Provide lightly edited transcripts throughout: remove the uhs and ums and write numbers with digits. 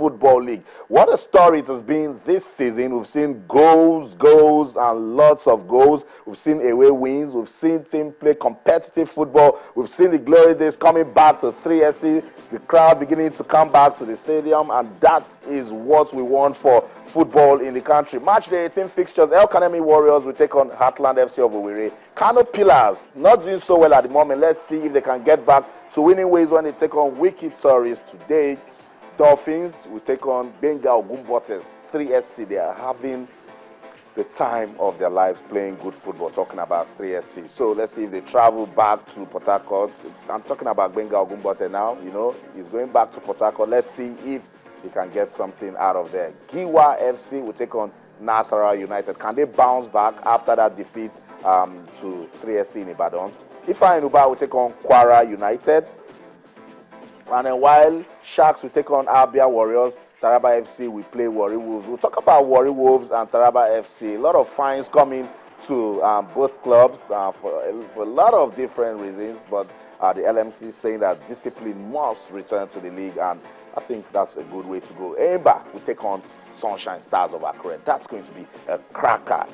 Football League. What a story it has been this season. We've seen goals, and lots of goals. We've seen away wins. We've seen team play competitive football. We've seen the glory days coming back to 3SC, the crowd beginning to come back to the stadium, and that is what we want for football in the country. Match day 18 fixtures. El Kanemi Warriors will take on Heartland FC of Owerri. Kano Pillars, not doing so well at the moment. Let's see if they can get back to winning ways when they take on Wiki Tourists today. Dolphins will take on Benga Ogumbotes, 3SC. They are having the time of their lives playing good football, talking about 3SC. So let's see if they travel back to Port Harcourt. I'm talking about Benga Ogumbote now, you know. He's going back to Port Harcourt. Let's see if he can get something out of there. Giwa FC will take on Nasarawa United. Can they bounce back after that defeat to 3SC in Ibadan? Ifeanyi Uba will take on Kwara United. And then while Sharks will take on Abia Warriors, Taraba FC will play Warri Wolves. We'll talk about Warri Wolves and Taraba FC. A lot of fines coming to both clubs for a lot of different reasons, but the LMC saying that discipline must return to the league, and I think that's a good way to go. Eimba will take on Sunshine Stars of Akure. That's going to be a cracker.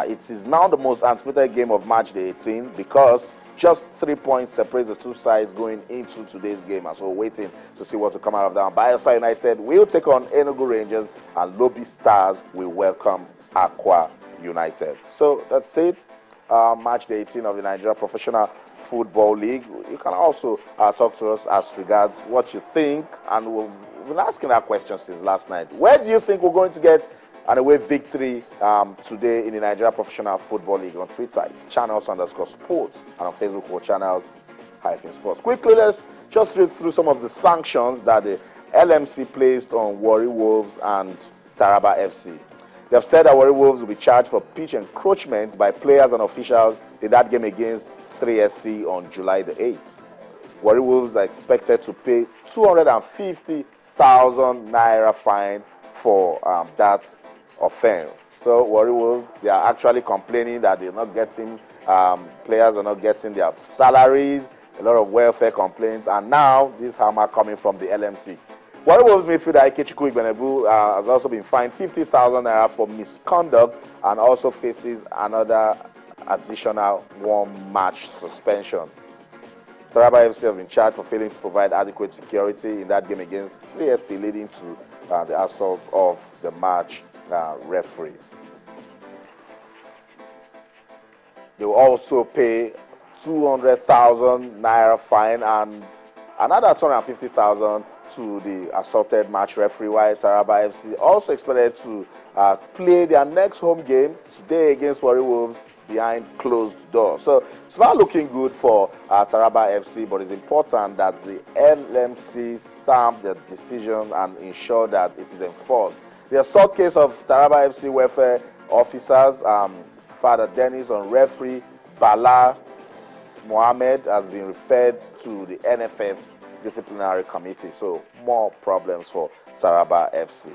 It is now the most anticipated game of match day 18 because just 3 points separates the two sides going into today's game. And so we're waiting to see what will come out of that. Bayelsa United will take on Enugu Rangers, and Lobby Stars will welcome Aqua United. So that's it. Match day 18 of the Nigeria Professional Football League. You can also talk to us as regards what you think. And we've been asking that question since last night. Where do you think we're going to get an away victory today in the Nigeria Professional Football League? On Twitter, it's channels_sports, and on Facebook, for channels-sports. Quickly, let's just read through some of the sanctions that the LMC placed on Warri Wolves and Taraba FC. They have said that Warri Wolves will be charged for pitch encroachment by players and officials in that game against 3SC on July the 8th. Warri Wolves are expected to pay 250,000 naira fine for that offense. So Warri Wolves, they are actually complaining that they're not getting, players are not getting their salaries, a lot of welfare complaints, and now this hammer coming from the LMC. Warri Wolves midfielder Ikechukwu Igbenebu has also been fined 50,000 naira for misconduct and also faces another additional 1-match suspension. Taraba FC have been charged for failing to provide adequate security in that game against 3SC, leading to the assault of the match referee. They will also pay 200,000 naira fine and another 250,000 to the assaulted match referee, while Taraba FC also expected to play their next home game today against Warri Wolves behind closed doors. So it's not looking good for Taraba FC, but it's important that the LMC stamp the decision and ensure that it is enforced. The assault case of Taraba FC welfare officers, Father Dennis on referee Bala Mohammed, has been referred to the NFF disciplinary committee. So more problems for Taraba FC.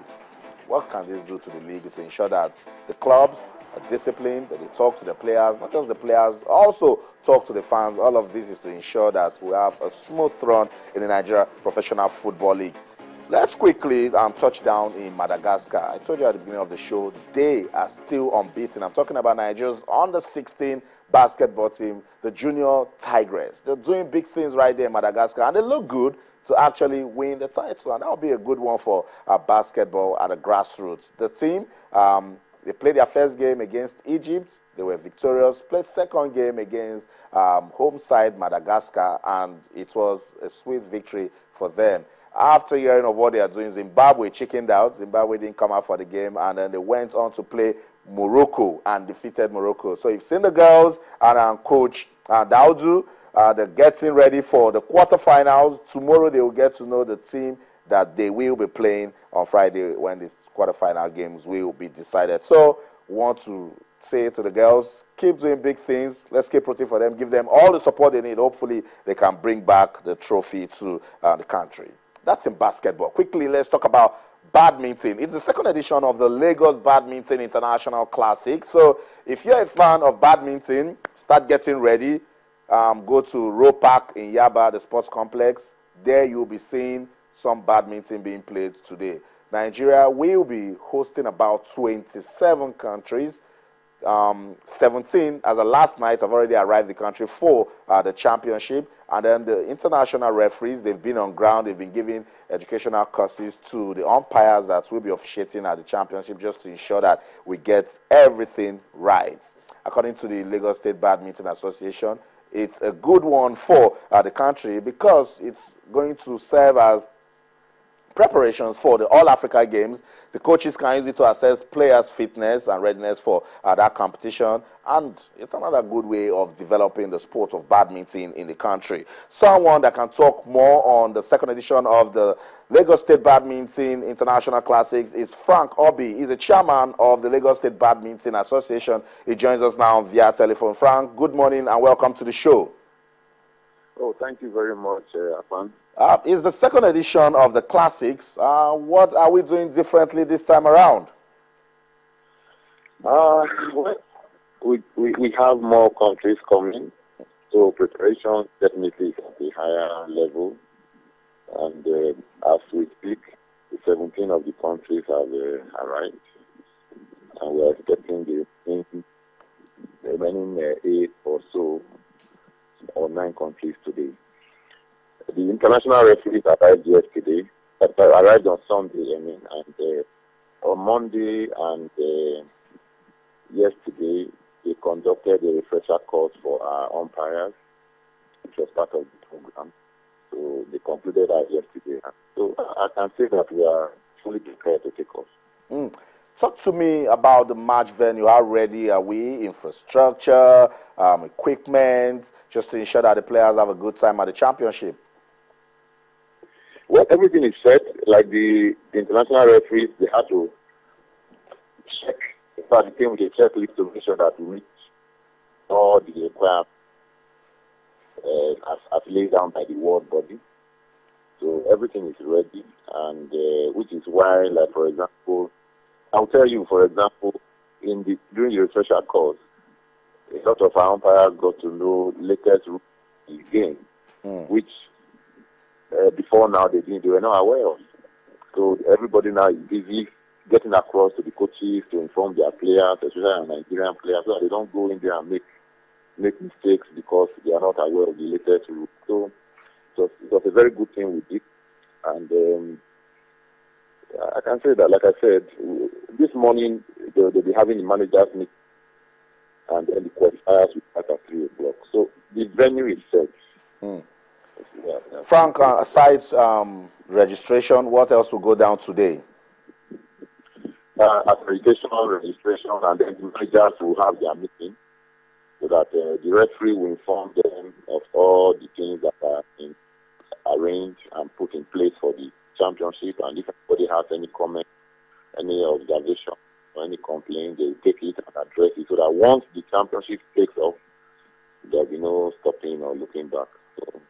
What can this do to the league to ensure that the clubs are disciplined, that they talk to the players, not just the players, also talk to the fans? All of this is to ensure that we have a smooth run in the Nigeria Professional Football League. Let's quickly touch down in Madagascar. I told you at the beginning of the show, they are still unbeaten. I'm talking about Nigeria's under-16 basketball team, the Junior Tigress. They're doing big things right there in Madagascar, and they look good to actually win the title, and that will be a good one for basketball at the grassroots. The team, they played their first game against Egypt. They were victorious. Played second game against home side Madagascar, and it was a sweet victory for them. After hearing of what they are doing, Zimbabwe chickened out. Zimbabwe didn't come out for the game, and then they went on to play Morocco and defeated Morocco. So you've seen the girls and Coach Daudu. They're getting ready for the quarterfinals. Tomorrow they will get to know the team that they will be playing on Friday when these quarterfinal games will be decided. So we want to say to the girls, keep doing big things. Let's keep rooting for them. Give them all the support they need. Hopefully they can bring back the trophy to the country. That's in basketball. Quickly, let's talk about badminton. It's the second edition of the Lagos Badminton International Classic. So if you're a fan of badminton, start getting ready. Go to Row Park in Yaba, the sports complex. There you'll be seeing some badminton being played today. Nigeria will be hosting about 27 countries. 17 as of last night have already arrived in the country for the championship, and then the international referees, they've been on ground, they've been giving educational courses to the umpires that will be officiating at the championship, just to ensure that we get everything right. According to the Lagos State Badminton Association, it's a good one for the country because it's going to serve as preparations for the All-Africa Games. The coaches can use it to assess players' fitness and readiness for that competition, and it's another good way of developing the sport of badminton in the country. Someone that can talk more on the second edition of the Lagos State Badminton International Classics is Frank Orbih. He's the chairman of the Lagos State Badminton Association. He joins us now via telephone. Frank, good morning and welcome to the show. Oh, thank you very much, Afan. It's the second edition of the Classics. What are we doing differently this time around? Well, we have more countries coming, so preparation definitely is at a higher level. And as we speak, 17 of the countries have arrived, and we are expecting the remaining 8 or so, or 9 countries today. The international referees arrived yesterday, arrived on Sunday, and on Monday and yesterday they conducted a refresher course for our umpires, which was part of the program. So they concluded that yesterday. So I can say that we are fully prepared to take off. Talk to me about the match venue. How ready are we? Infrastructure, equipment, just to ensure that the players have a good time at the championship. Well, everything is set. Like the international referees, they had to check. In fact, they came with a checklist to make sure that we reach all the requirements as laid down by the world body. So everything is ready, and which is why, like for example, I'll tell you, for example, during the refresher course, a lot of our umpires got to know latest rules in the game, which before now they were not aware of. So everybody now is busy getting across to the coaches to inform their players, especially our Nigerian players, so that they don't go in there and make mistakes because they are not aware of the latest rules. So it was a very good thing we did, and I can say that, like I said, this morning they'll be having the managers meeting, and then the qualifiers will start at 3 o'clock. So the venue is set. Frank, aside registration, what else will go down today? Accreditation, registration, and then the managers will have their meeting so that the referee will inform them of all the things that are arranged and put in place for the championship, and if anybody has any comment, any observation, or any complaint, they will take it and address it so that once the championship takes off, there will be no stopping or looking back. So,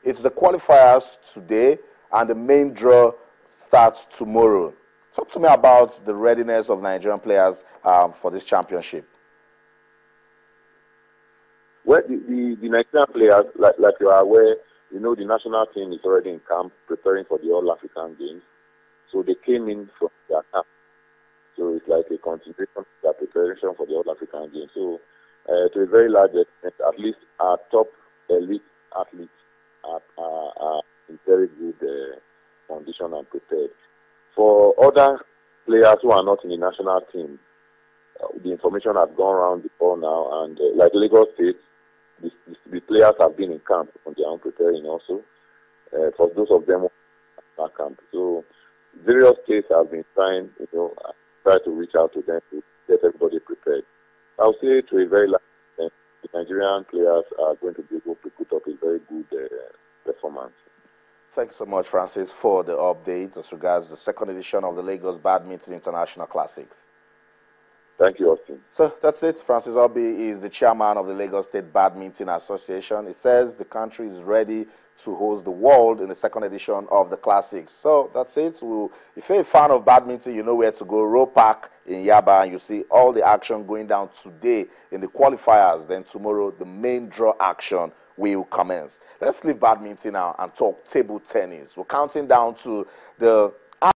it's the qualifiers today, and the main draw starts tomorrow. Talk to me about the readiness of Nigerian players for this championship. Well, the Nigerian players, like you are aware, you know, the national team is already in camp preparing for the All-African Games. So they came in from their camp. So it's like a continuation of their preparation for the All-African Games. So to a very large extent, at least our top elite athletes are in very good condition and prepared. For other players who are not in the national team, the information has gone around before now, and like Lagos State, the players have been in camp on their own preparing also. For those of them who are in camp, so various states have been trying, try to reach out to them to get everybody prepared. I'll say to a very large extent, the Nigerian players are going to be able to put up a very good performance. Thanks so much, Francis, for the updates as regards the second edition of the Lagos Badminton International Classics. Thank you, Austin. So that's it. Francis Orbih is the chairman of the Lagos State Badminton Association. He says the country is ready to host the world in the second edition of the Classics. So that's it. If you're a fan of badminton, you know where to go. Row Park in Yaba, and you see all the action going down today in the qualifiers. Then tomorrow, the main draw action will commence. Let's leave badminton now and talk table tennis. We're counting down to the